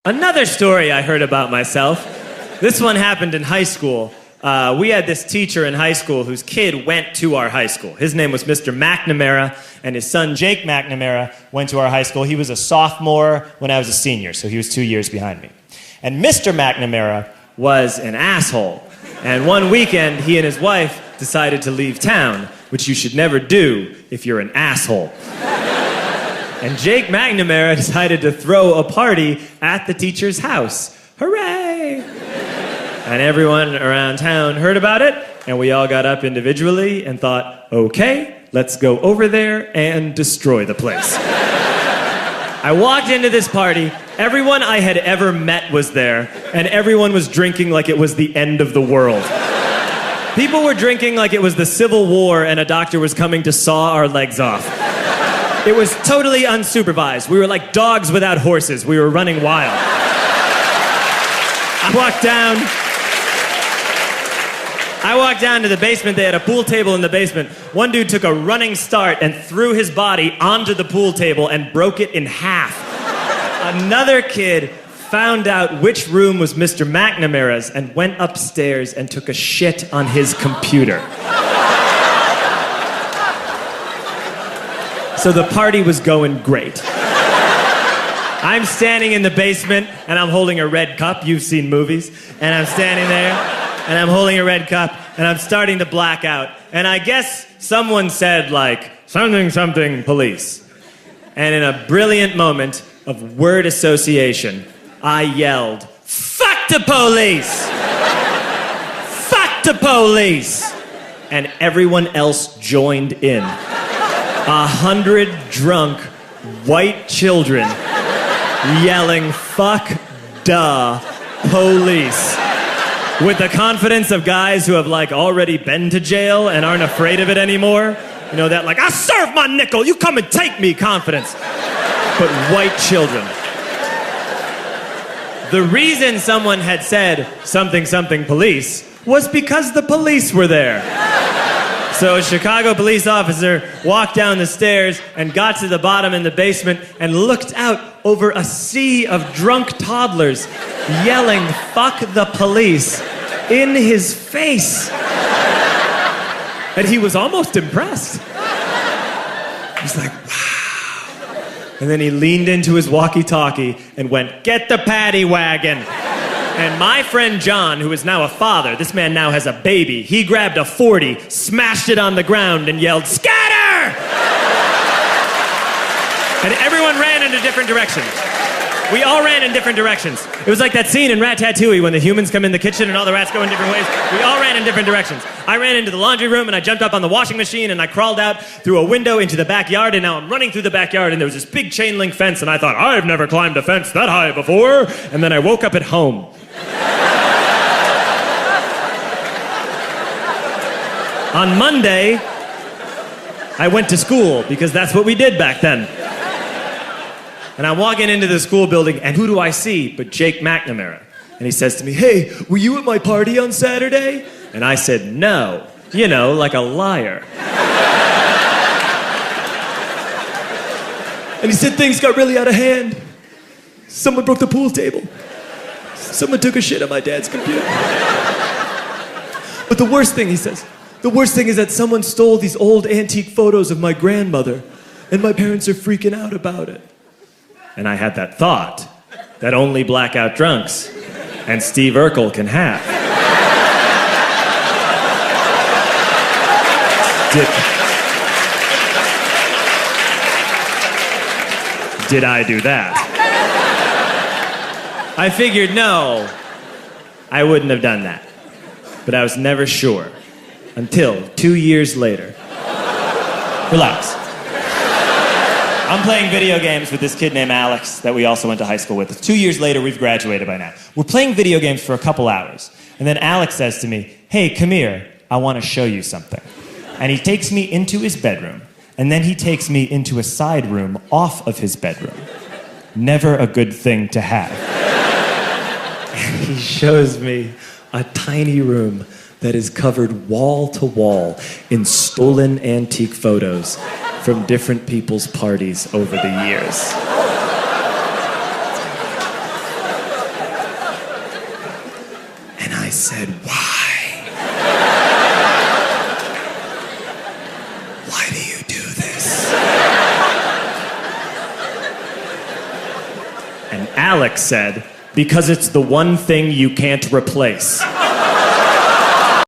Another story I heard about myself. This one happened in high school. We had this teacher in high school whose kid went to our high school. His name was Mr. McNamara, and his son Jake McNamara went to our high school. He was a sophomore when I was a senior, so he was 2 years behind me. And Mr. McNamara was an asshole. And one weekend, he and his wife decided to leave town, which you should never do if you're an asshole. And Jake McNamara decided to throw a party at the teacher's house. Hooray! And everyone around town heard about it, and we all got up individually and thought, okay, let's go over there and destroy the place. I walked into this party, everyone I had ever met was there, and everyone was drinking like it was the end of the world. People were drinking like it was the Civil War and a doctor was coming to saw our legs off. It was totally unsupervised. We were like dogs without horses. We were running wild. I walked down to the basement. They had a pool table in the basement. One dude took a running start and threw his body onto the pool table and broke it in half. Another kid found out which room was Mr. McNamara's and went upstairs and took a shit on his computer. So the party was going great. I'm standing in the basement and I'm holding a red cup. You've seen movies. And I'm standing there and I'm holding a red cup and I'm starting to black out. And I guess someone said like, something, something, police. And in a brilliant moment of word association, I yelled, fuck the police! Fuck the police! And everyone else joined in. 100 drunk white children yelling, fuck the police. With the confidence of guys who have like already been to jail and aren't afraid of it anymore. You know, that like, I serve my nickel, you come and take me confidence. But white children. The reason someone had said something, something police was because the police were there. So a Chicago police officer walked down the stairs and got to the bottom in the basement and looked out over a sea of drunk toddlers yelling, fuck the police, in his face. And he was almost impressed. He was like, wow. And then he leaned into his walkie-talkie and went, get the paddy wagon. And my friend John, who is now a father, this man now has a baby, he grabbed a 40, smashed it on the ground, and yelled, scatter! And everyone ran in a different direction. We all ran in different directions. It was like that scene in Ratatouille when the humans come in the kitchen and all the rats go in different ways. We all ran in different directions. I ran into the laundry room and I jumped up on the washing machine and I crawled out through a window into the backyard, and now I'm running through the backyard and there was this big chain link fence and I thought, I've never climbed a fence that high before. And then I woke up at home. On Monday, I went to school because that's what we did back then. And I'm walking into the school building, and who do I see but Jake McNamara? And he says to me, hey, were you at my party on Saturday? And I said, no. You know, like a liar. And he said, things got really out of hand. Someone broke the pool table. Someone took a shit on my dad's computer. But the worst thing, he says, the worst thing is that someone stole these old antique photos of my grandmother, and my parents are freaking out about it. And I had that thought that only blackout drunks and Steve Urkel can have. Did I do that? I figured, no, I wouldn't have done that. But I was never sure until 2 years later. Relax. I'm playing video games with this kid named Alex that we also went to high school with. 2 years later, we've graduated by now. We're playing video games for a couple hours. And then Alex says to me, hey, come here, I want to show you something. And he takes me into his bedroom. And then he takes me into a side room off of his bedroom. Never a good thing to have. And he shows me a tiny room that is covered wall to wall in stolen antique photos from different people's parties over the years. said, why? Why do you do this? And Alex said, because it's the one thing you can't replace.